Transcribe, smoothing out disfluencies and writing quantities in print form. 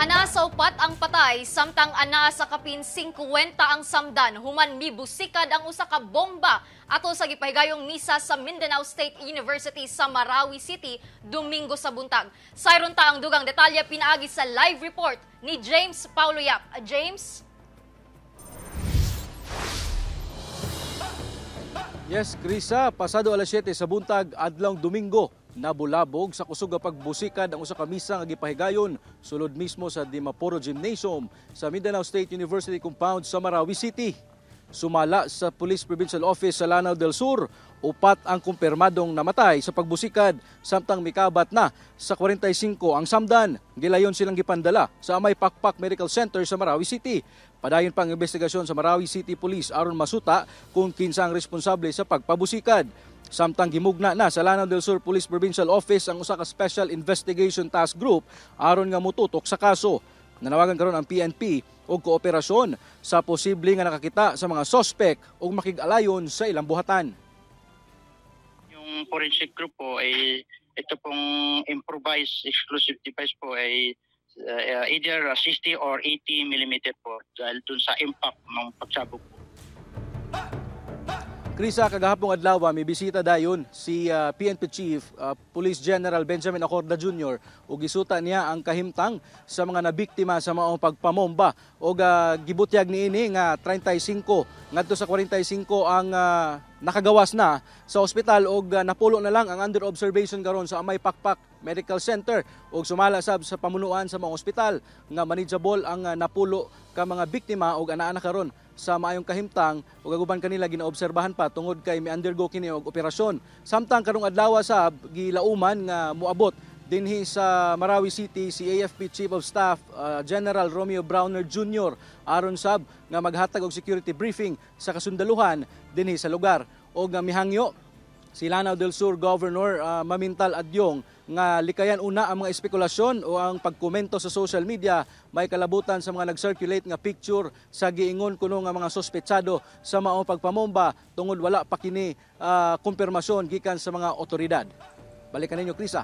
Ana sa upat ang patay, samtang ana sa kapin 50 ang samdan. Human mibusikad ang usa ka bomba ato sa gipahigayong misa sa Mindanao State University sa Marawi City, Domingo sa buntag. Sayron ta ang dugang detalye pinaagi sa live report ni James Paulo Yap. James? Yes, Krisa, pasado alas 7 sa buntag, adlong Domingo, nabulabog sa kusog nga pagbusikad ang usa ka misa nga gipahigayon sulod mismo sa Dimaporo Gymnasium sa Mindanao State University compound sa Marawi City. Sumala sa Police Provincial Office sa Lanao del Sur, upat ang kumpirmadong namatay sa pagbusikad, samtang mikabat na sa 45 ang samdan. Gilayon silang gipandala sa Amay Pakpak Medical Center sa Marawi City. Padayon pang investigasyon sa Marawi City Police aron masuta kung kinsa ang responsable sa pagpabusikad. Samtang gimugna na sa Lanao del Sur Police Provincial Office ang usa ka Special Investigation Task Group aron nga mututok sa kaso. Nanawagan karon ang PNP og kooperasyon sa posible nga nakakita sa mga suspect ug makig-alayon sa ilang buhatan. Yung forensic group po ay ito pong improvised explosive device po ay either 60 or 80 mm po dahil dun sa impact ng pagsabog po. Krisa, kagahapong adlaw may bisita dayon si PNP Chief Police General Benjamin Acorda Jr. ug gisuta niya ang kahimtang sa mga nabiktima sa maong pagpamomba ug gibutyag niini nga 35 ngadto sa 45 ang nakagawas na sa ospital ug napulo na lang ang under observation karon sa Amay Pakpak Medical Center ug sumala sab sa pamunuan sa mga ospital nga manageable ang napulo ka mga biktima ug anaa na karon sa maayong kahimtang ug aguban kanila ginaobserbahan pa tungod kay mi-undergo kini og operasyon. Samtang karong adlaw sab gilauman nga moabot dinhi sa Marawi City si AFP Chief of Staff General Romeo Browner Jr. aron sab nga maghatag og security briefing sa kasundaluhan dinhi sa lugar og mihangyo si Lanao del Sur Governor Mamintal Adyong nga likayan una ang mga espekulasyon o ang pagkomento sa social media may kalabutan sa mga nag-circulate nga picture sa giingon kuno nga mga sospetsado sa maong pagpamomba tungod wala pa kini kumpirmasyon gikan sa mga otoridad. Balikan ninyo, Krisa.